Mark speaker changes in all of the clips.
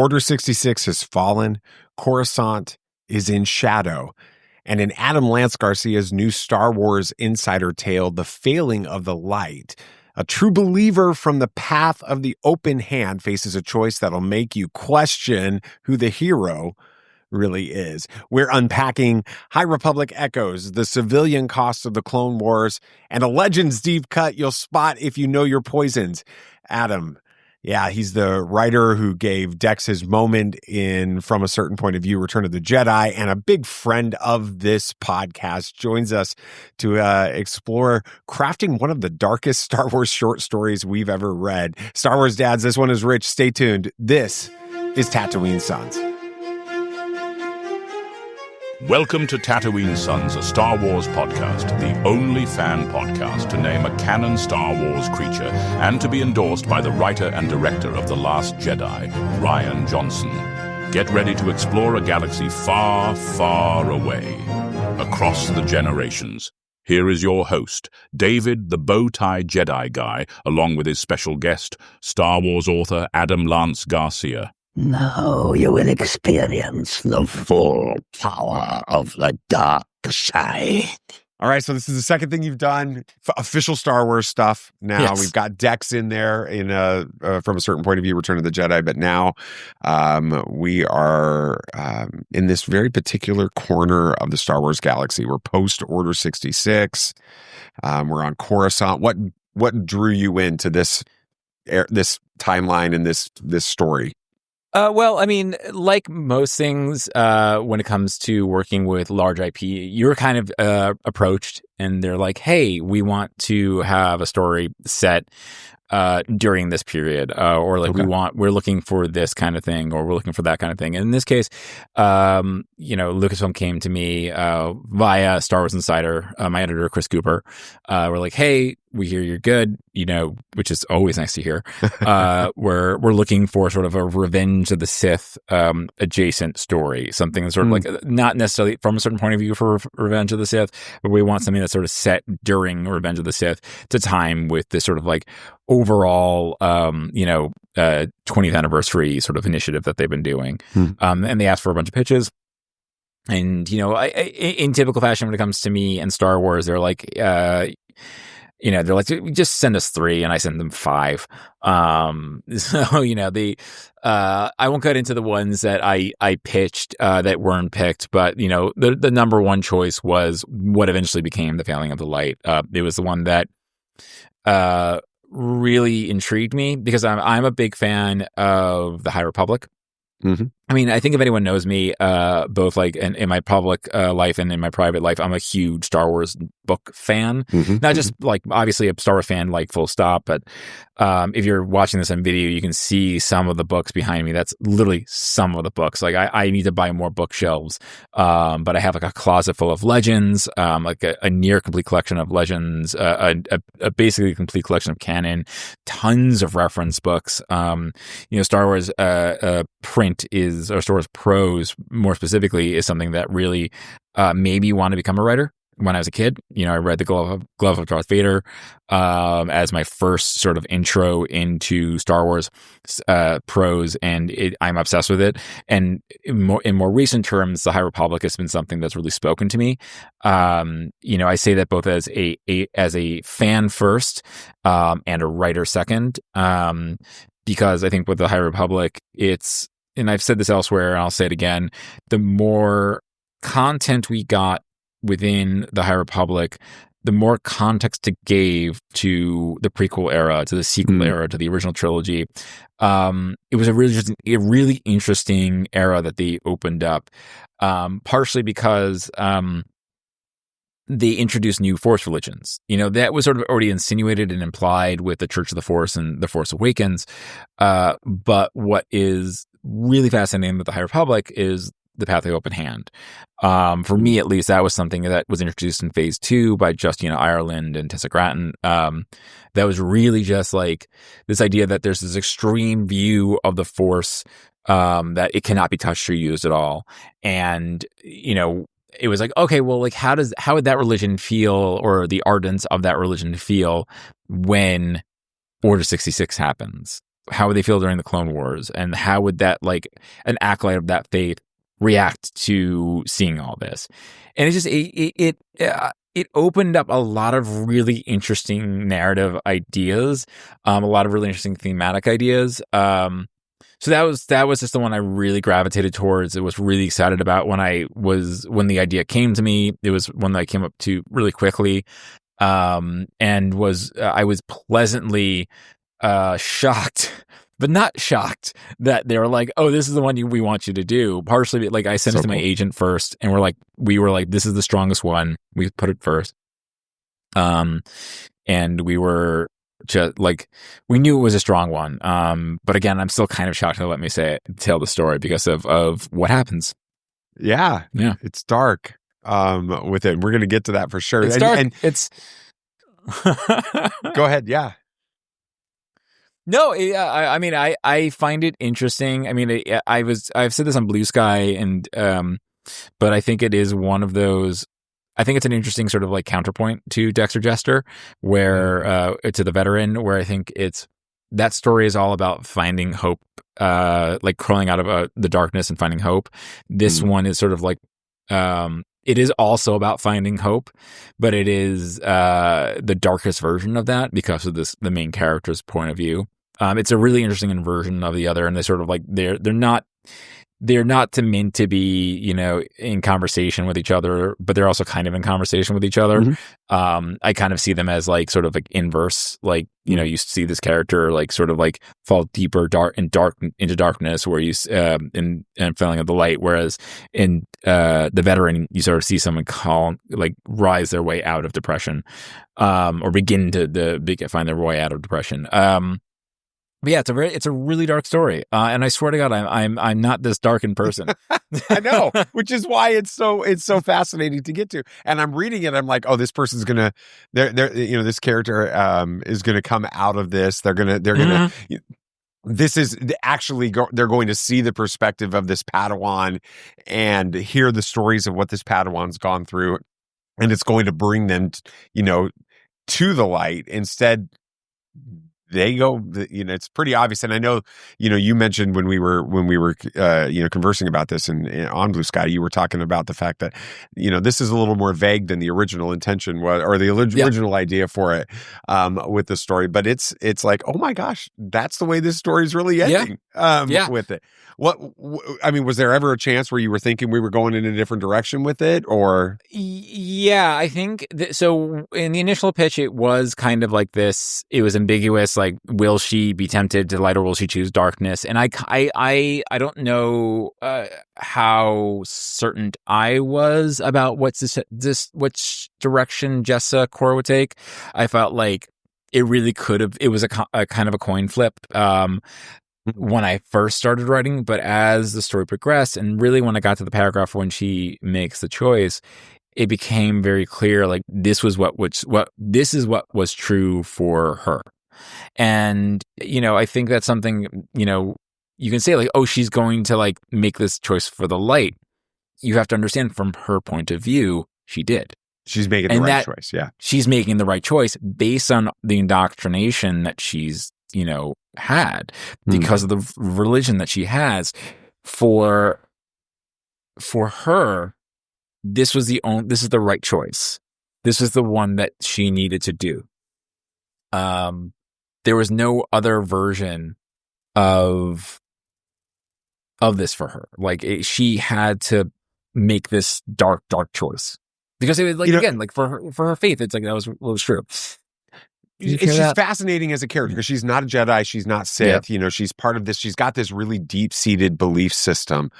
Speaker 1: Order 66 has fallen. Coruscant is in shadow. And in Adam Lance Garcia's new Star Wars insider tale, The Failing of the Light, a true believer from the path of the open hand faces a choice that'll make you question who the hero really is. We're unpacking High Republic echoes, the civilian costs of the Clone Wars, and a Legends deep cut you'll spot if you know your poisons. Adam, yeah, he's the writer who gave Dex his moment in From a Certain Point of View, Return of the Jedi, and a big friend of this podcast, joins us to explore crafting one of the darkest Star Wars short stories we've ever read. Star Wars dads, this one is rich. Stay tuned. This is Tatooine Sons.
Speaker 2: Welcome to Tatooine Sons, a Star Wars podcast, the only fan podcast to name a canon Star Wars creature and to be endorsed by the writer and director of The Last Jedi, Rian Johnson. Get ready to explore a galaxy far, far away, across the generations. Here is your host, David the Bow-Tie Jedi Guy, along with his special guest, Star Wars author Adam Lance Garcia.
Speaker 3: Now you will experience the full power of the dark side.
Speaker 1: All right, so this is the second thing you've done, official Star Wars stuff. Now We've got Dex in there in From a Certain Point of View, Return of the Jedi, but now we are in this very particular corner of the Star Wars galaxy. We're post Order 66. We're on Coruscant. What drew you into this timeline and this story?
Speaker 4: Well, I mean, like most things, when it comes to working with large IP, you're kind of approached and they're like, hey, we want to have a story set during this period, or like we're looking for this kind of thing, or we're looking for that kind of thing. And in this case, Lucasfilm came to me via Star Wars Insider, my editor, Chris Cooper. We're like, hey, we hear you're good, which is always nice to hear. We're looking for sort of a Revenge of the Sith adjacent story, something that's sort of like not necessarily from a certain point of view for Revenge of the Sith, but we want something that's sort of set during Revenge of the Sith to time with this sort of like overall, 20th anniversary sort of initiative that they've been doing. And they asked for a bunch of pitches. And, in typical fashion, when it comes to me and Star Wars, they're like, they're like, just send us 3, and I send them 5. I won't get into the ones that I pitched that weren't picked, but the number one choice was what eventually became The Failing of the Light. It was the one that really intrigued me because I'm a big fan of the High Republic. Mm-hmm. I mean, I think if anyone knows me, both like in my public life and in my private life, I'm a huge Star Wars book fan. Mm-hmm. Not just like obviously a Star Wars fan, like full stop, but if you're watching this on video, you can see some of the books behind me. That's literally some of the books. Like I need to buy more bookshelves, but I have like a closet full of legends, like a near complete collection of legends, a basically complete collection of canon, tons of reference books. Star Wars print is, or Star Wars prose more specifically, is something that really made me want to become a writer. When I was a kid, I read The Glove of Darth Vader as my first sort of intro into Star Wars prose, and I'm obsessed with it. And in more recent terms, The High Republic has been something that's really spoken to me. I say that both as a fan first and a writer second, because I think with The High Republic, and I've said this elsewhere, and I'll say it again, the more content we got within the High Republic, the more context it gave to the prequel era, to the sequel era, to the original trilogy. It was a really interesting era that they opened up, partially because they introduced new Force religions. That was sort of already insinuated and implied with the Church of the Force and the Force Awakens. But what is really fascinating with the High Republic is the path of the open hand. For me, at least, that was something that was introduced in Phase 2 by Justina Ireland and Tessa Gratton. That was really just like this idea that there's this extreme view of the Force, that it cannot be touched or used at all. And, it was like, okay, well, like how would that religion feel, or the ardents of that religion feel, when Order 66 happens? how would they feel during the Clone Wars, and how would that, like, an acolyte of that faith react to seeing all this? And it's just it opened up a lot of really interesting narrative ideas, a lot of really interesting thematic ideas. So that was just the one I really gravitated towards. It was really excited about when the idea came to me. It was one that I came up to really quickly, and I was pleasantly shocked, but not shocked that they were like, "Oh, this is the one we want you to do." Partially, like, I sent it to my agent first, and we were like, "This is the strongest one." We put it first, and we were just like, we knew it was a strong one. But again, I'm still kind of shocked to let me tell the story because of what happens.
Speaker 1: Yeah, it's dark. With it, we're going to get to that for sure.
Speaker 4: It's dark. And it's
Speaker 1: go ahead. Yeah.
Speaker 4: No, I mean, I find it interesting. I mean, I've said this on Blue Sky, and but I think it is one of those. I think it's an interesting sort of like counterpoint to Dexter Jester, where to the veteran, where I think that story is all about finding hope, like crawling out of the darkness and finding hope. This one is sort of like, it is also about finding hope, but it is the darkest version of that because of the main character's point of view. It's a really interesting inversion of the other, and they sort of like they're not meant to be, you know, in conversation with each other, but they're also kind of in conversation with each other. Mm-hmm. I kind of see them as like sort of like inverse, like, you know, you see this character like sort of like fall deeper into darkness, where you in Failing of the Light, whereas in the veteran you sort of see someone rise their way out of depression, or begin to find their way out of depression. But yeah, it's a really dark story, and I swear to God, I'm not this dark in person.
Speaker 1: I know, which is why it's so fascinating to get to. And I'm reading it, I'm like, oh, this person's gonna, this character is gonna come out of this. They're gonna. This is actually they're going to see the perspective of this Padawan and hear the stories of what this Padawan's gone through, and it's going to bring them, to the light. Instead, they go, it's pretty obvious. And I know, you mentioned when we were conversing about this and on Blue Sky, you were talking about the fact that, this is a little more vague than the original intention was, or the original idea for it, with the story. But it's like, oh my gosh, that's the way this story is really ending, with it. Was there ever a chance where you were thinking we were going in a different direction with it, or?
Speaker 4: Yeah, I think so. In the initial pitch, it was kind of like this. It was ambiguous. Like, will she be tempted to light, or will she choose darkness? And I don't know how certain I was about which direction Jessa Cora would take. I felt like it really could have. It was a kind of a coin flip. When I first started writing, but as the story progressed, and really when I got to the paragraph when she makes the choice, it became very clear, like, this is what was true for her. And, I think that's something, you can say like, oh, she's going to like make this choice for the light. You have to understand from her point of view, she did.
Speaker 1: She's making the right choice. Yeah.
Speaker 4: She's making the right choice based on the indoctrination that she's, had because of the religion that she has. For her, this is the right choice. This is the one that she needed to do. There was no other version of this for her. Like, she had to make this dark choice because it was like, again, like for her faith, it's like that was true.
Speaker 1: She's fascinating as a character because she's not a Jedi, she's not Sith. Yep. She's part of this. She's got this really deep-seated belief system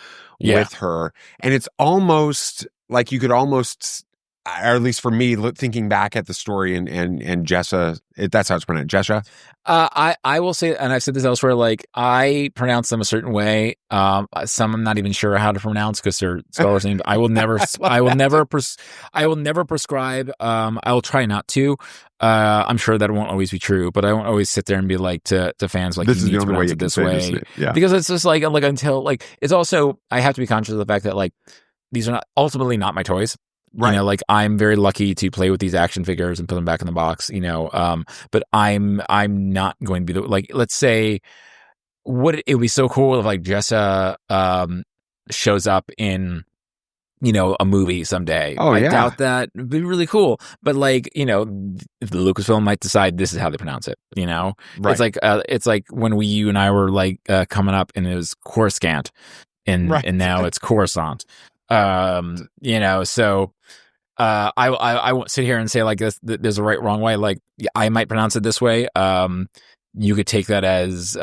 Speaker 1: with her, and it's almost like you could almost, or at least for me, thinking back at the story and Jessa, that's how it's pronounced, Jessa.
Speaker 4: I will say, and I've said this elsewhere, like, I pronounce them a certain way. Some I'm not even sure how to pronounce because they're Star Wars names. I will never prescribe. I'll try not to. I'm sure that won't always be true, but I won't always sit there and be like to fans, like,
Speaker 1: this
Speaker 4: you
Speaker 1: is the only way you can say this. Yeah.
Speaker 4: Because it's just like until like, it's also, I have to be conscious of the fact that like, these are ultimately not my toys. Right. Like, I'm very lucky to play with these action figures and put them back in the box, but I'm not going to be like, let's say it would be so cool if like Jessa shows up in, you know, a movie someday. I doubt that. It'd be really cool. But like, you know, if the Lucasfilm might decide this is how they pronounce it, you know? Right. It's like when you and I were like coming up and it was Coruscant and now it's Coruscant. You know, so I won't sit here and say like there's a right, wrong way. Like I might pronounce it this way. You could take that as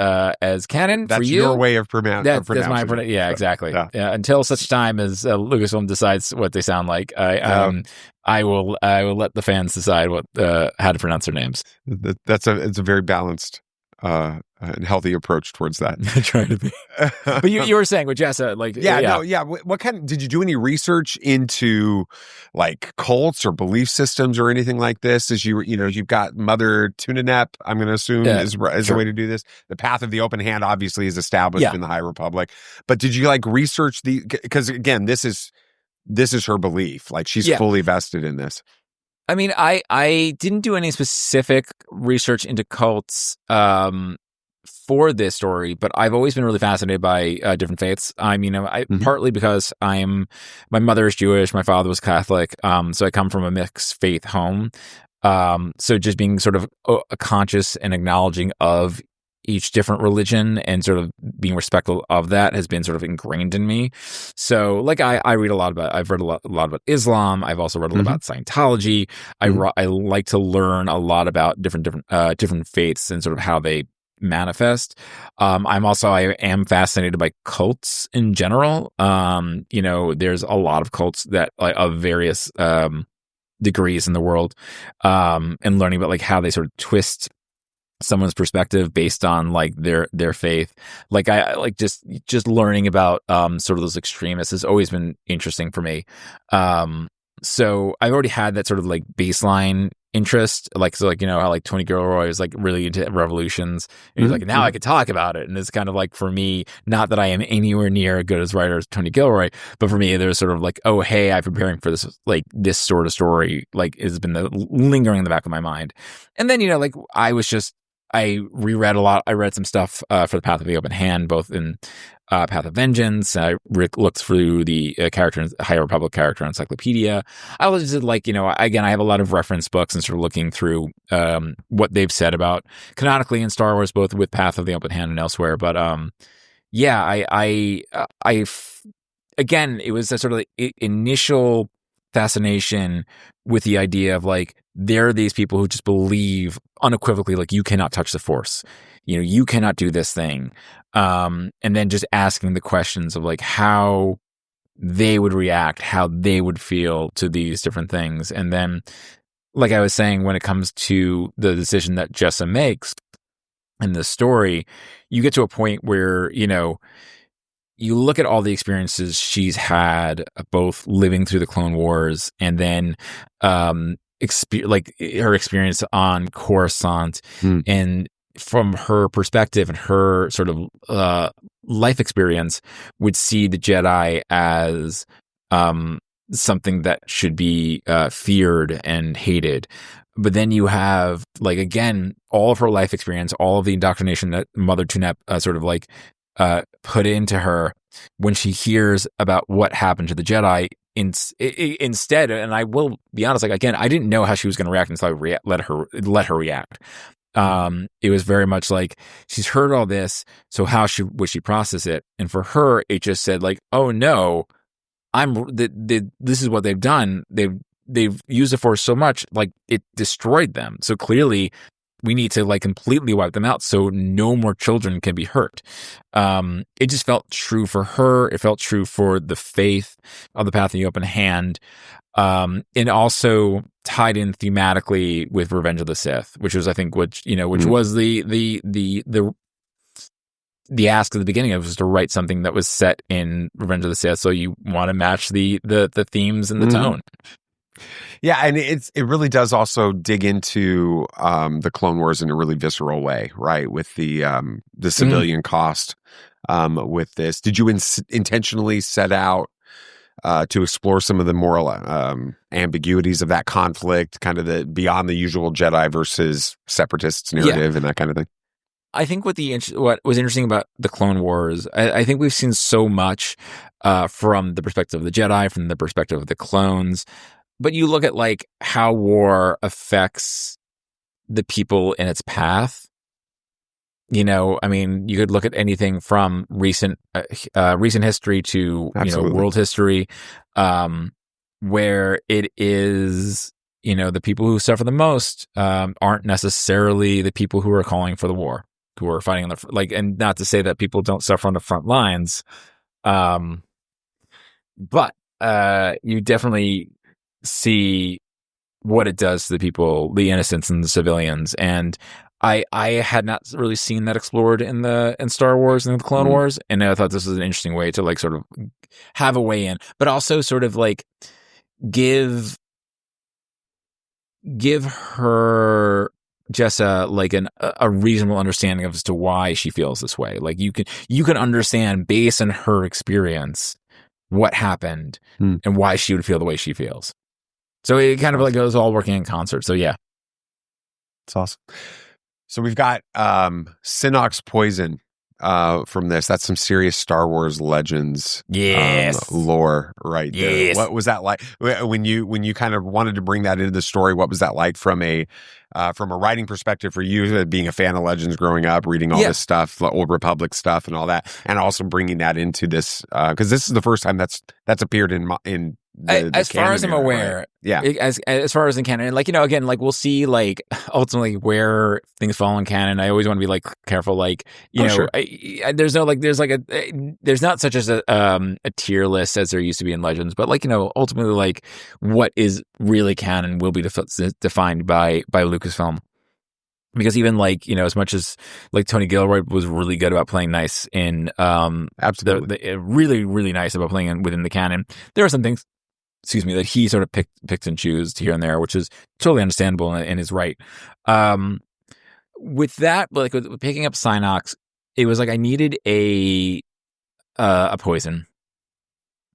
Speaker 4: canon.
Speaker 1: That's
Speaker 4: for you.
Speaker 1: Your way of pronouncing.
Speaker 4: That's my exactly. Yeah. Until such time as Lucasfilm decides what they sound like, I will let the fans decide what how to pronounce their names.
Speaker 1: It's a very balanced and healthy approach towards that.
Speaker 4: Trying to be. But you were saying with Jessa, like
Speaker 1: what kind? Did you do any research into like cults or belief systems or anything like this? As you've got Mother Tunanep, I'm going to assume is a way to do this. The path of the open hand obviously is established in the High Republic, but did you like research because again, this is her belief. Like she's fully vested in this.
Speaker 4: I mean, I didn't do any specific research into cults for this story, but I've always been really fascinated by different faiths. I mean, partly because my mother is Jewish, my father was Catholic, so I come from a mixed faith home. So just being sort of conscious and acknowledging of each different religion and sort of being respectful of that has been sort of ingrained in me. So like I read I've read a lot about Islam. I've also read a lot about Scientology. I like to learn a lot about different faiths and sort of how they manifest. I am fascinated by cults in general. You know, there's a lot of cults that of various degrees in the world, and learning about like how they sort of twist someone's perspective based on like their faith. Like I like just learning about sort of those extremists has always been interesting for me. So I've already had that sort of like baseline interest, like you know how like Tony Gilroy is like really into revolutions, and he's like now I could talk about it, and it's kind of like for me, not that I am anywhere near as good as writer as Tony Gilroy, but for me there's sort of like, oh hey, I'm preparing for this, like this sort of story like has been lingering in the back of my mind. And then, you know, like I reread a lot. I read some stuff for the Path of the Open Hand, both in Path of Vengeance. I looked through the High Republic character encyclopedia. I was just like, you know, again, I have a lot of reference books and sort of looking through what they've said about canonically in Star Wars, both with Path of the Open Hand and elsewhere. But again, it was a sort of like initial fascination with the idea of like, there are these people who just believe unequivocally, like you cannot touch the Force, you know, you cannot do this thing. And then just asking the questions of like how they would react, how they would feel to these different things. And then, like I was saying, when it comes to the decision that Jessa makes in the story, you get to a point where, you know, you look at all the experiences she's had, both living through the Clone Wars and then like her experience on Coruscant, and from her perspective and her sort of life experience, would see the Jedi as something that should be feared and hated. But then you have, like, again, all of her life experience, all of the indoctrination that Mother Tunep sort of like put into her when she hears about what happened to the Jedi. Instead, and I will be honest, like, again, I didn't know how she was going to react until I let her react. It was very much like, she's heard all this, so how would she process it? And for her, it just said like, oh no, this is what they've done. They've used the Force so much, like it destroyed them. So clearly, we need to like completely wipe them out so no more children can be hurt. It just felt true for her. It felt true for the faith of the Path of the Open Hand. And also tied in thematically with Revenge of the Sith, which was, I think, which was the ask at the beginning of, was to write something that was set in Revenge of the Sith. So you want to match the themes and the tone.
Speaker 1: Yeah, and it really does also dig into the Clone Wars in a really visceral way, right? With the civilian cost with this. Did you intentionally set out to explore some of the moral ambiguities of that conflict, kind of the beyond the usual Jedi versus separatists narrative and that kind of thing?
Speaker 4: I think what was interesting about the Clone Wars, I think we've seen so much from the perspective of the Jedi, from the perspective of the clones, but you look at like how war affects the people in its path. You know, I mean, you could look at anything from recent history to world history, where it is, the people who suffer the most aren't necessarily the people who are calling for the war, who are fighting on the and not to say that people don't suffer on the front lines, but you definitely see what it does to the people, the innocents and the civilians, and I had not really seen that explored in Star Wars and the Clone Wars, and I thought this was an interesting way to like sort of have a way in, but also sort of like give her Jessa like a reasonable understanding of as to why she feels this way. Like you can understand based on her experience what happened and why she would feel the way she feels. So it kind of like goes all working in concert. So yeah,
Speaker 1: it's awesome. So we've got Synox poison from this. That's some serious Star Wars Legends lore right there. What was that like when you kind of wanted to bring that into the story? What was that like from a writing perspective for you, being a fan of Legends growing up, reading all this stuff, the Old Republic stuff and all that, and also bringing that into this because this is the first time that's appeared in
Speaker 4: as far as I'm aware,
Speaker 1: right? Yeah.
Speaker 4: As far as in canon, like again, like we'll see, like ultimately where things fall in canon. I always want to be like careful, like
Speaker 1: sure.
Speaker 4: There's no like there's not such as a tier list as there used to be in Legends, but like ultimately like what is really canon will be defined by Lucasfilm. Because even like as much as like Tony Gilroy was really good about playing nice in
Speaker 1: absolutely
Speaker 4: really really nice about playing within the canon, there are some things that he sort of picked and chose here and there, which is totally understandable and is right. With that, like with picking up Synox, it was like I needed a poison,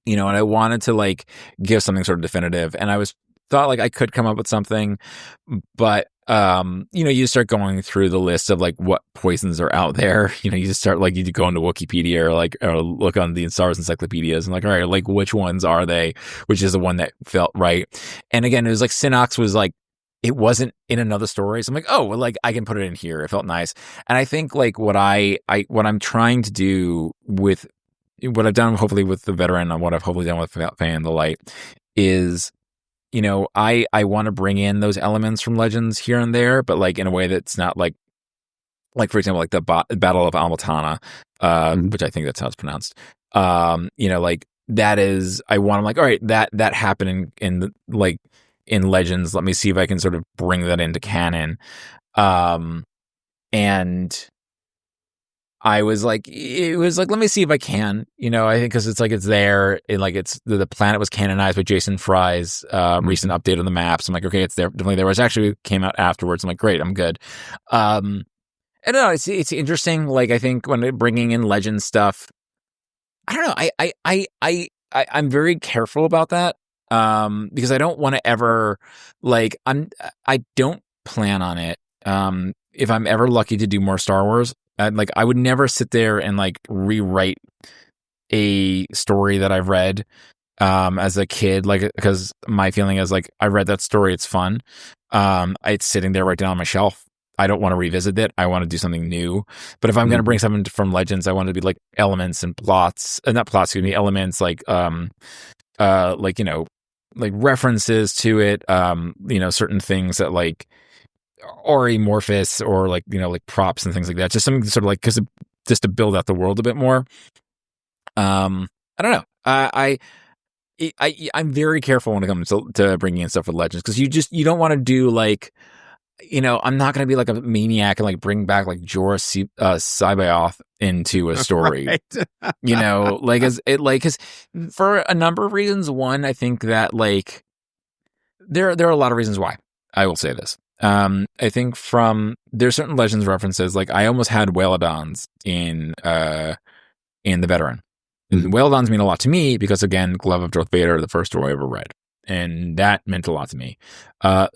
Speaker 4: and I wanted to like give something sort of definitive, and I thought like I could come up with something, but you start going through the list of like what poisons are out there. You just start like you go into Wikipedia or look on the Star Wars encyclopedias and like, all right, like which ones are they? Which is the one that felt right. And again, it was like Synox was like it wasn't in another story, so I'm like, oh, well, like I can put it in here. It felt nice, and I think like what I'm trying to do with what I've done, hopefully with the veteran, and what I've hopefully done with Fan and the Light is. I want to bring in those elements from Legends here and there, but like in a way that's not like for example, like the Battle of Almatana, which I think that's how it's pronounced. Like that is, I want to like, all right, that happened in Legends. Let me see if I can sort of bring that into canon. And it was like, let me see if I can, I think because it's like, it's there and like it's the planet was canonized by Jason Fry's recent update on the maps. I'm like, okay, it's there, definitely there. It actually came out afterwards. I'm like, great, I'm good. I don't know. It's interesting. Like, I think when bringing in legend stuff, I don't know. I'm very careful about that because I don't want to ever like I don't plan on it. If I'm ever lucky to do more Star Wars. I would never sit there and like rewrite a story that I've read as a kid, like because my feeling is like I read that story, it's fun. It's sitting there right down on my shelf. I don't want to revisit it. I want to do something new. But if I'm going to bring something from Legends, I want it to be like elements and plots, not plots, excuse me, elements like like references to it. Certain things that like. Or amorphous or like like props and things like that, just something sort of like just to build out the world a bit more. I don't know. I'm very careful when it comes to bringing in stuff with Legends because you don't want to do like I'm not going to be like a maniac and like bring back like Jorah Cybaoth into a story. Right. Because for a number of reasons. One, I think that like there are a lot of reasons why. I will say this. I think there's certain Legends references, like I almost had Whaladons in the Veteran. And Whaladons mean a lot to me because again, Glove of Darth Vader, the first story I ever read. and that meant a lot to me.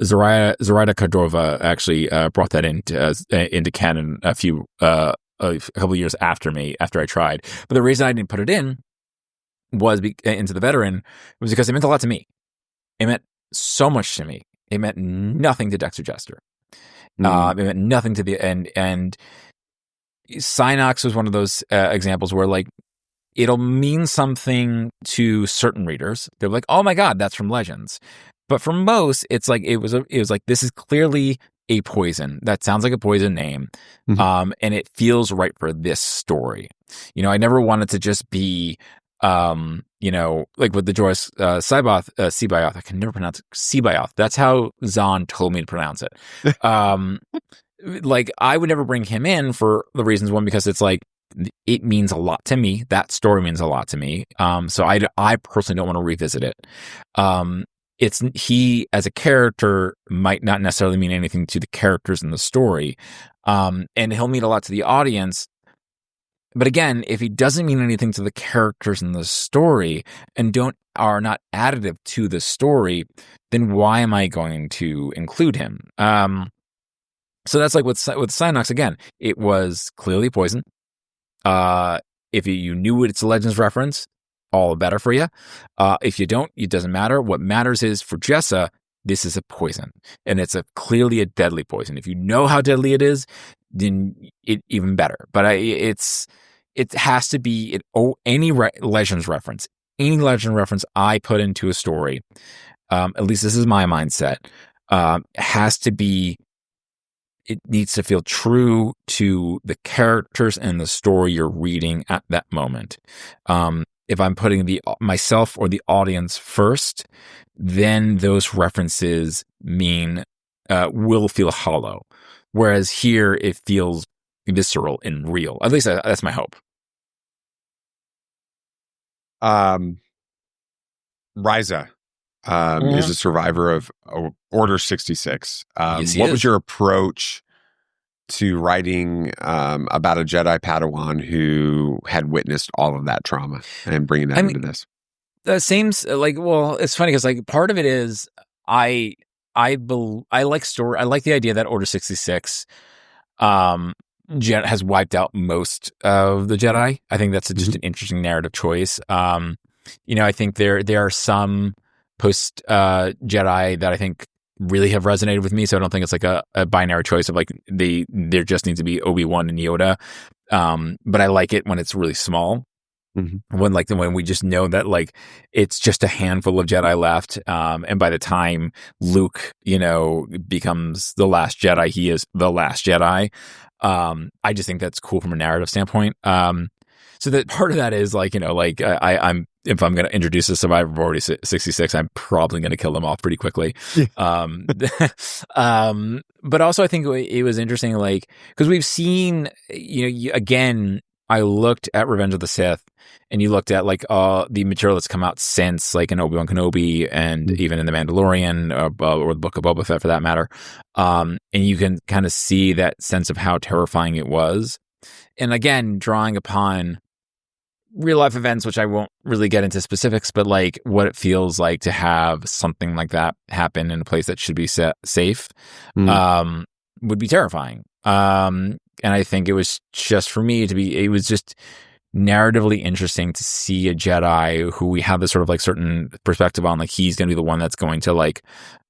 Speaker 4: Zoraida Cordova actually brought that into canon a couple of years after I tried. But the reason I didn't put it in into the veteran was because it meant a lot to me. It meant so much to me. It meant nothing to Dexter Jester. It meant nothing to the end. And Synox was one of those examples where, like, it'll mean something to certain readers. They're like, "Oh my God, that's from Legends." But for most, it's like it was like, this is clearly a poison. That sounds like a poison name, and it feels right for this story. I never wanted to just be, like with the Joyce Sebayoth. I can never pronounce it. Sebayoth. That's how Zahn told me to pronounce it. Like, I would never bring him in for the reasons, one, because it's like, it means a lot to me. That story means a lot to me. So I personally don't want to revisit it. He as a character might not necessarily mean anything to the characters in the story. And he'll mean a lot to the audience. But again, if he doesn't mean anything to the characters in the story and are not additive to the story, then why am I going to include him? So that's like with Synox. Again, it was clearly poison. If you knew it's a Legends reference, all the better for you. If you don't, it doesn't matter. What matters is, for Jessa, this is a poison, and it's clearly a deadly poison. If you know how deadly it is, then it even better. But it has to be any Legends reference, any Legend reference I put into a story. At least this is my mindset. Has to be. It needs to feel true to the characters and the story you're reading at that moment. If I'm putting myself or the audience first, then those references will feel hollow. Whereas here, it feels visceral and real. At least that's my hope.
Speaker 1: Risa is a survivor of Order 66.
Speaker 4: Yes,
Speaker 1: what was your approach to writing about a Jedi Padawan who had witnessed all of that trauma and bringing that into this?
Speaker 4: That seems like, well, it's funny because, like, part of it is I like story. I like the idea that Order 66 has wiped out most of the Jedi. I think that's just an interesting narrative choice. I think there are some post Jedi that I think really have resonated with me. So I don't think it's like a binary choice of like there just needs to be Obi-Wan and Yoda. But I like it when it's really small. When we just know that, like, it's just a handful of Jedi left. And by the time Luke, becomes the last Jedi, he is the last Jedi. I just think that's cool from a narrative standpoint. So that part of that is like, I'm if I'm going to introduce a survivor of Order 66, I'm probably going to kill them off pretty quickly. But also I think it was interesting, like, because we've seen, again, I looked at Revenge of the Sith, and you looked at like the material that's come out since, like in Obi-Wan Kenobi and even in The Mandalorian or the Book of Boba Fett for that matter. And you can kind of see that sense of how terrifying it was. And again, drawing upon real life events, which I won't really get into specifics, but like what it feels like to have something like that happen in a place that should be safe would be terrifying. And I think it was just for me it was just narratively interesting to see a Jedi who we have this sort of like certain perspective on, like he's going to be the one that's going to like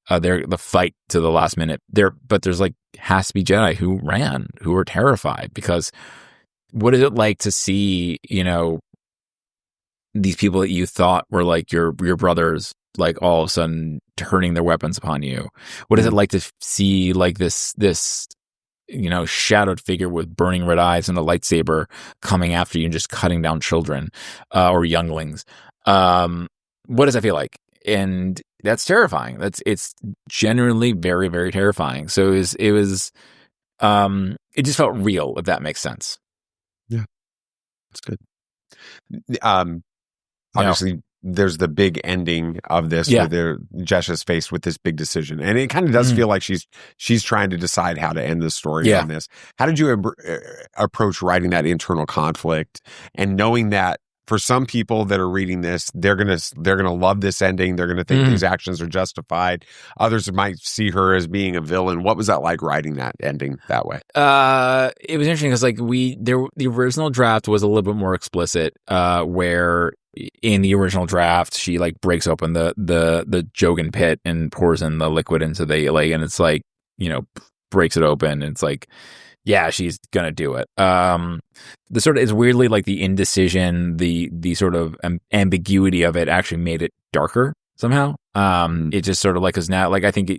Speaker 4: the fight to the last minute there, but there's like has to be Jedi who were terrified, because what is it like to see, these people that you thought were like your brothers, like all of a sudden turning their weapons upon you? What is it like to see like this shadowed figure with burning red eyes and a lightsaber coming after you and just cutting down children or younglings? What does that feel like? And that's terrifying. It's genuinely very, very terrifying. So it just felt real, if that makes sense.
Speaker 1: Yeah, that's good. Obviously, there's the big ending of this where Jessa's faced with this big decision, and it kind of does feel like she's trying to decide how to end the story on this. How did you approach writing that internal conflict and knowing that for some people that are reading this, they're gonna love this ending. They're gonna think these actions are justified. Others might see her as being a villain. What was that like writing that ending that way?
Speaker 4: It was interesting because like the original draft was a little bit more explicit, where in the original draft she like breaks open the Jogan pit and pours in the liquid into the lake, and it's like, you know, breaks it open, and it's like, yeah, she's gonna do it. The sort of is weirdly like the indecision, the sort of ambiguity of it actually made it darker somehow. It just sort of like, because now, like, I think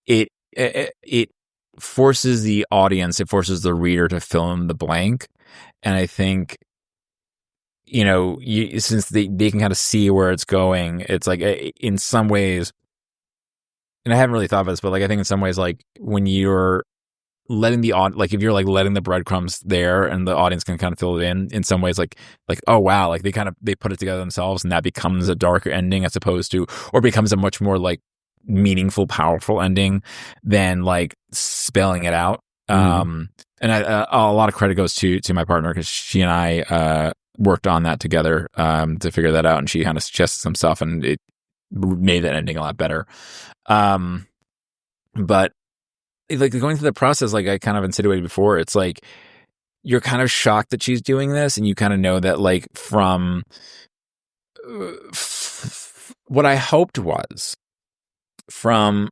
Speaker 4: it forces the audience, it forces the reader to fill in the blank, and I think, you know, since they can kind of see where it's going, it's like in some ways, and I haven't really thought about this, but like I think in some ways, like when you're letting like if you're like letting the breadcrumbs there and the audience can kind of fill it in some ways, like oh wow, like they put it together themselves, and that becomes a darker ending as opposed to, or becomes a much more like meaningful, powerful ending than like spelling it out. And a lot of credit goes to my partner, because she and I worked on that together to figure that out, and she kind of suggested some stuff, and it made that ending a lot better. But like going through the process, like I kind of insinuated before, it's like you're kind of shocked that she's doing this, and you kind of know that like from what I hoped was from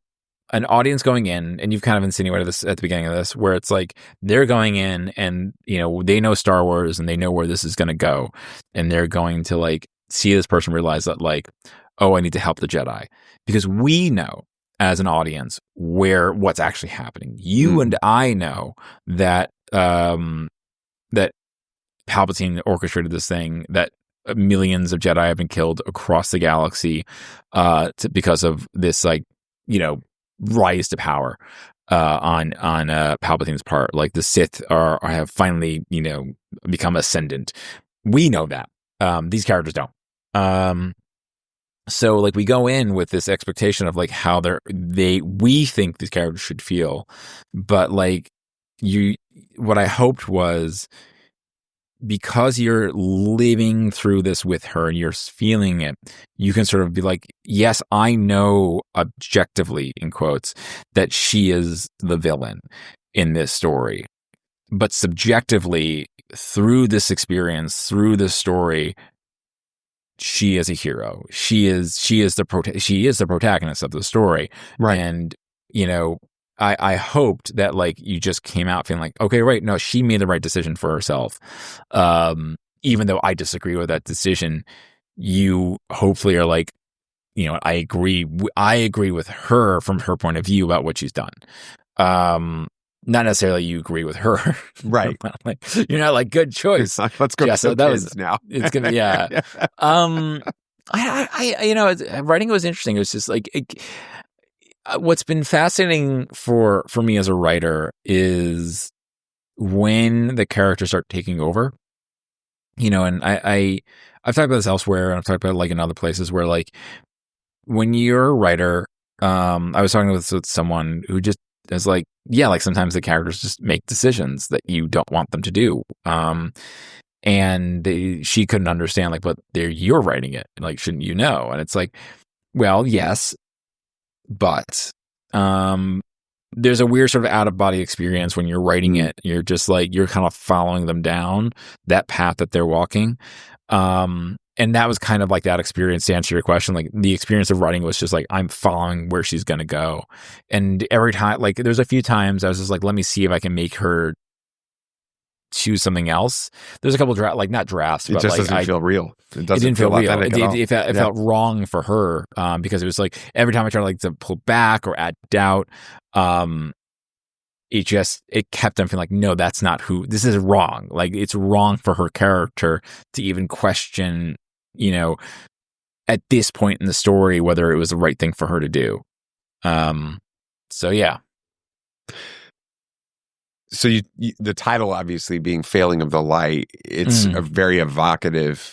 Speaker 4: an audience going in, and you've kind of insinuated this at the beginning of this, where it's like they're going in and, you know, they know Star Wars and they know where this is going to go, and they're going to like see this person realize that like, oh, I need to help the Jedi, because we know as an audience what's actually happening. You and I know that that Palpatine orchestrated this thing, that millions of Jedi have been killed across the galaxy because of this, like, you know, rise to power on Palpatine's part. Like the Sith have finally, you know, become ascendant. We know that. These characters don't. So like we go in with this expectation of like how we think these characters should feel, but like what I hoped was, because you're living through this with her and you're feeling it, you can sort of be like, yes, I know objectively, in quotes, that she is the villain in this story, but subjectively, through this experience, through this story, she is a hero. She is the protagonist of the story.
Speaker 1: Right.
Speaker 4: And, you know, I hoped that like you just came out feeling like, okay, right, no, she made the right decision for herself. Even though I disagree with that decision, you hopefully are like, you know, I agree with her from her point of view about what she's done. Not necessarily you agree with her,
Speaker 1: right?
Speaker 4: Like, you're not like, good choice.
Speaker 1: Let's go.
Speaker 4: Yeah, so that was
Speaker 1: now.
Speaker 4: It's gonna be, yeah. I you know, writing was interesting. It was just like what's been fascinating for me as a writer is when the characters start taking over. You know, and I've talked about this elsewhere, and I've talked about it like in other places where like when you're a writer, I was talking with someone who just is like, yeah, like sometimes the characters just make decisions that you don't want them to do. And she couldn't understand, like, but you're writing it. Like, shouldn't you know? And it's like, well, yes, but there's a weird sort of out-of-body experience when you're writing it. You're just like, you're kind of following them down that path that they're walking. And that was kind of like that experience, to answer your question. Like the experience of writing was just like, I'm following where she's going to go. And every time, like there's a few times I was just like, let me see if I can make her choose something else. There's a couple not drafts,
Speaker 1: it
Speaker 4: but
Speaker 1: just
Speaker 4: like,
Speaker 1: doesn't feel real.
Speaker 4: It didn't feel real. It felt wrong for her, because it was like every time I tried like to pull back or add doubt, it kept them feeling like, no, that's not who, this is wrong. Like it's wrong for her character to even question, you know, at this point in the story, whether it was the right thing for her to do. So yeah.
Speaker 1: So the title obviously being Failing of the Light, it's a very evocative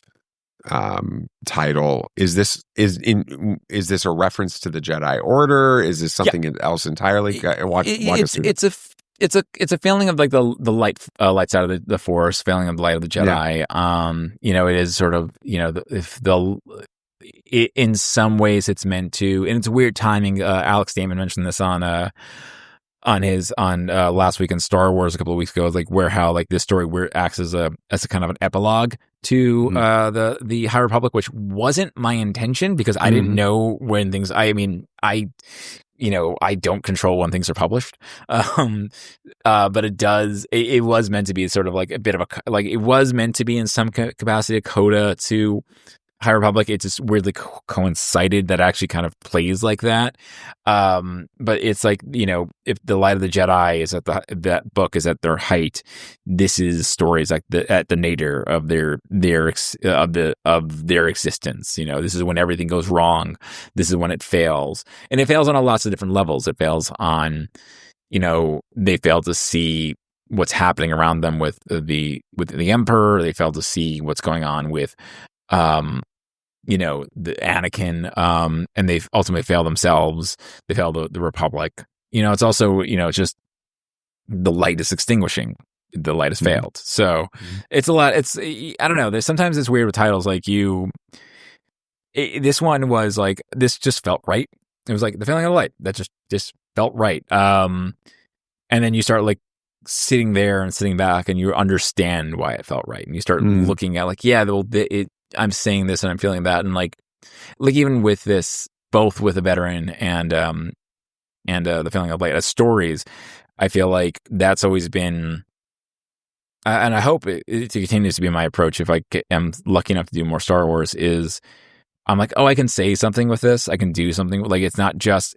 Speaker 1: title. Is this a reference to the Jedi Order? Is this something else entirely? Walk us through.
Speaker 4: it's a feeling of like the light side of the Force, feeling of the light of the Jedi. Yeah. It is sort of, in some ways it's meant to, and it's weird timing. Alex Damon mentioned this on last week in Star Wars a couple of weeks ago, like how like this story acts as a kind of an epilogue to the High Republic, which wasn't my intention because I didn't know when things. I don't control when things are published, but it does. It was meant to be sort of like a bit of it was meant to be in some capacity a coda to High Republic. It just weirdly coincided that actually kind of plays like that. But it's like, if the Light of the Jedi is that book is at their height, this is stories like at the nadir of their existence. This is when everything goes wrong. This is when it fails, and it fails on lots of different levels. It fails on, they fail to see what's happening around them with the Emperor. They fail to see what's going on with the Anakin, and they ultimately fail themselves. They fail the Republic. It's also, it's just the light is extinguishing. The light has failed. So it's a lot. I don't know. Sometimes it's weird with titles like this one was like, this just felt right. It was like the failing of the light. That just felt right. And then you start like sitting there and sitting back and you understand why it felt right. And you start looking at like, I'm saying this and I'm feeling that. And like even with this, both with a veteran and the feeling of light as stories, I feel like that's always been, and I hope it continues to be my approach. If I am lucky enough to do more Star Wars, is I'm like, I can say something with this. I can do something. Like it's not just,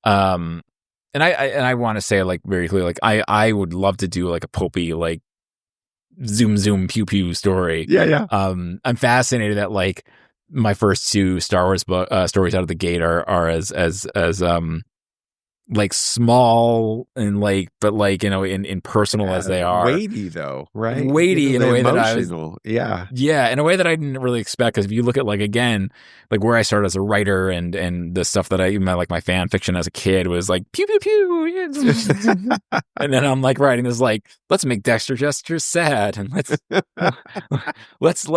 Speaker 4: and I want to say like very clearly, like I would love to do like a pulpy, like zoom pew pew story.
Speaker 1: Yeah.
Speaker 4: I'm fascinated that like my first two Star Wars stories out of the gate are as like small and like, but like, in personal as they are.
Speaker 1: Weighty though, right?
Speaker 4: Weighty in a way that I was,
Speaker 1: yeah,
Speaker 4: in a way that I didn't really expect. Because if you look at like, again, like where I started as a writer and the stuff that my fan fiction as a kid was like pew pew pew, and then I'm like writing this like, let's make Dexter gestures sad and let's have this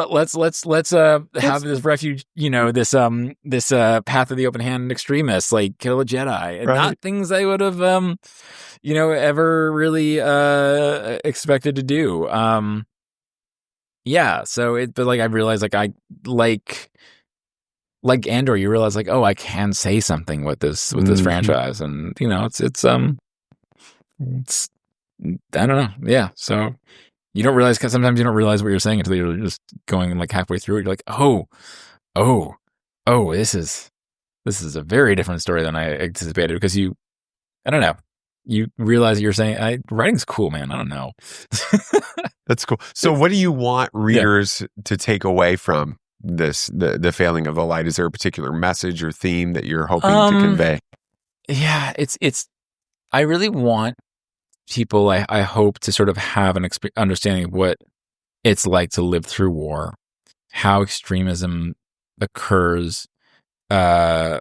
Speaker 4: refuge, this path of the open hand extremists like kill a Jedi, and not things I would have ever really expected to do. So but like I realized like I like Andor, you realize like, I can say something with this franchise, and it's I don't know. Yeah. So you don't realize, because sometimes you don't realize what you're saying until you're just going like halfway through it. You're like, this is a very different story than I anticipated, because I don't know. You realize you're saying, writing's cool, man. I don't know.
Speaker 1: That's cool. So what do you want readers to take away from this, the failing of the light? Is there a particular message or theme that you're hoping to convey?
Speaker 4: Yeah, I really want people, I hope, to sort of have an understanding of what it's like to live through war, how extremism occurs. I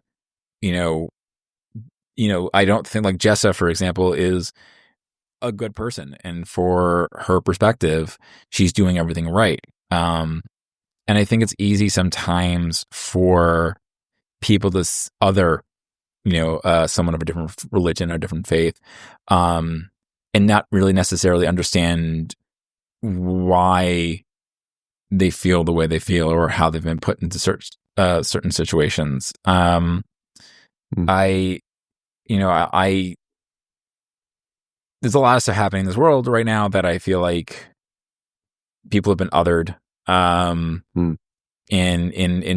Speaker 4: don't think, like Jessa, for example, is a good person, and for her perspective, she's doing everything right. And I think it's easy sometimes for people to someone of a different religion or different faith, and not really necessarily understand why they feel the way they feel or how they've been put into certain situations. There's a lot of stuff happening in this world right now that I feel like people have been othered in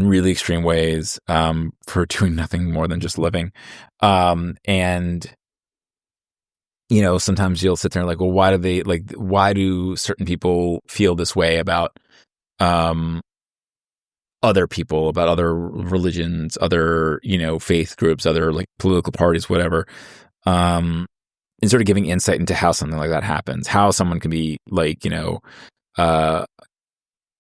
Speaker 4: really extreme ways for doing nothing more than just living. And sometimes you'll sit there and like, well, why do certain people feel this way about other people, about other religions, other, faith groups, other like political parties, whatever. And sort of giving insight into how something like that happens, how someone can be like,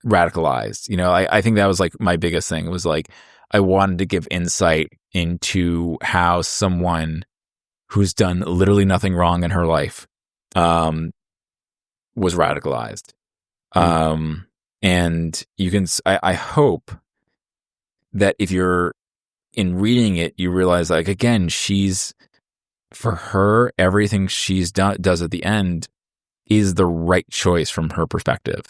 Speaker 4: radicalized. I think that was like my biggest thing, was like, I wanted to give insight into how someone who's done literally nothing wrong in her life, was radicalized. And you can, I hope that if you're in reading it, you realize, like, again, for her, everything she's does at the end is the right choice from her perspective.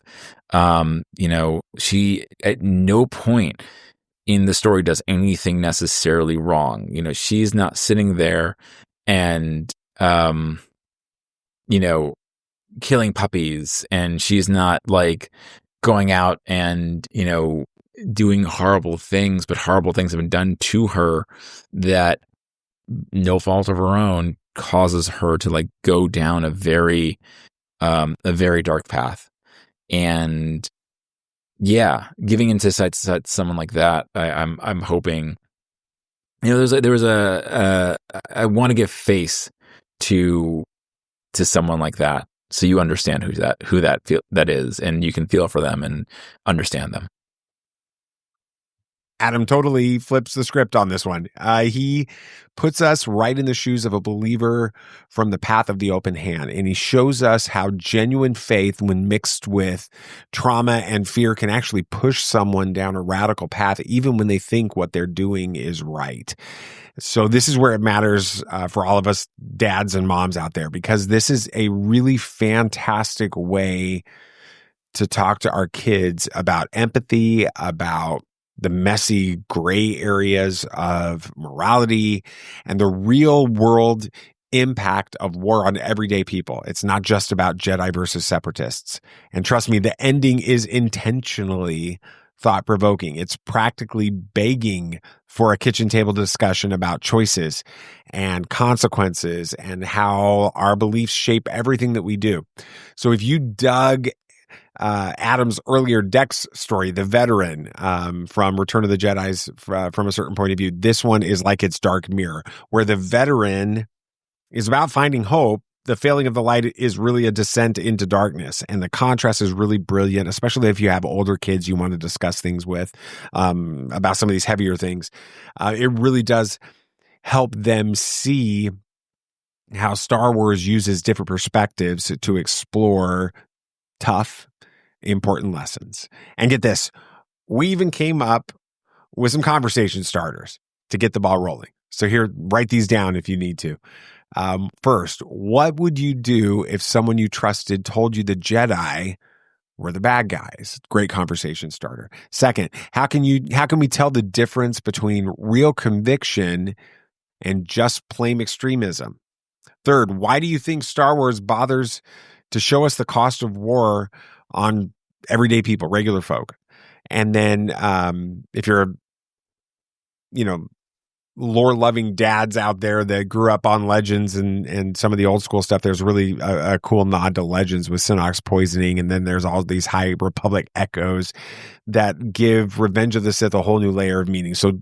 Speaker 4: She at no point in the story does anything necessarily wrong. She's not sitting there and, killing puppies, and she's not like going out and, doing horrible things, but horrible things have been done to her that no fault of her own causes her to like go down a very dark path. And yeah, giving into someone like that, I'm hoping, I want to give face to someone like that, so you understand who that is, and you can feel for them and understand them.
Speaker 1: Adam totally flips the script on this one. He puts us right in the shoes of a believer from the path of the open hand, and he shows us how genuine faith, when mixed with trauma and fear, can actually push someone down a radical path, even when they think what they're doing is right. So this is where it matters for all of us dads and moms out there, because this is a really fantastic way to talk to our kids about empathy, about the messy gray areas of morality, and the real world impact of war on everyday people. It's not just about Jedi versus separatists. And trust me, the ending is intentionally thought-provoking. It's practically begging for a kitchen table discussion about choices and consequences and how our beliefs shape everything that we do. So if you dug Adam's earlier Dex story, the veteran from Return of the Jedi's, from a certain point of view, this one is like its dark mirror, where the veteran is about finding hope. The failing of the light is really a descent into darkness, and the contrast is really brilliant, especially if you have older kids you want to discuss things with about some of these heavier things. It really does help them see how Star Wars uses different perspectives to explore tough, important lessons. And get this, we even came up with some conversation starters to get the ball rolling. So here, write these down if you need to. First, what would you do if someone you trusted told you the Jedi were the bad guys? Great conversation starter. Second, how can we tell the difference between real conviction and just plain extremism? Third, why do you think Star Wars bothers to show us the cost of war on everyday people, regular folk? And then if you're, lore-loving dads out there that grew up on Legends and some of the old school stuff, there's really a cool nod to Legends with Synox poisoning, and then there's all these High Republic echoes that give Revenge of the Sith a whole new layer of meaning. So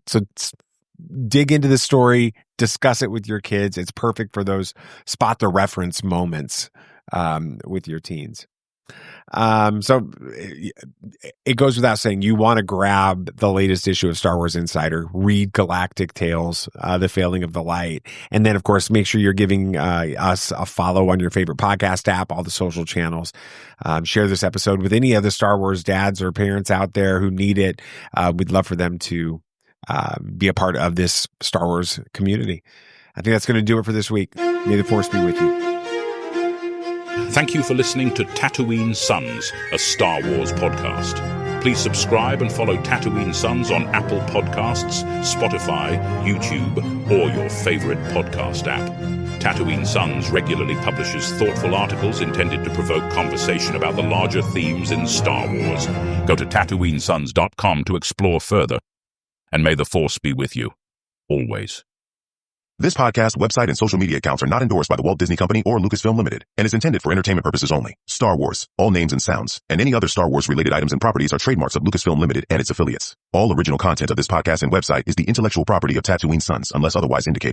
Speaker 1: dig into the story, discuss it with your kids. It's perfect for those spot the reference moments with your teens. So it goes without saying, you want to grab the latest issue of Star Wars Insider, read Galactic Tales, The Failing of the Light, and then, of course, make sure you're giving us a follow on your favorite podcast app, all the social channels. Share this episode with any other Star Wars dads or parents out there who need it. We'd love for them to be a part of this Star Wars community. I think that's going to do it for this week. May the Force be with you.
Speaker 2: Thank you for listening to Tatooine Sons, a Star Wars podcast. Please subscribe and follow Tatooine Sons on Apple Podcasts, Spotify, YouTube, or your favorite podcast app. Tatooine Sons regularly publishes thoughtful articles intended to provoke conversation about the larger themes in Star Wars. Go to TatooineSons.com to explore further. And may the Force be with you, always.
Speaker 5: This podcast, website, and social media accounts are not endorsed by the Walt Disney Company or Lucasfilm Limited and is intended for entertainment purposes only. Star Wars, all names and sounds, and any other Star Wars-related items and properties are trademarks of Lucasfilm Limited and its affiliates. All original content of this podcast and website is the intellectual property of Tatooine Sons unless otherwise indicated.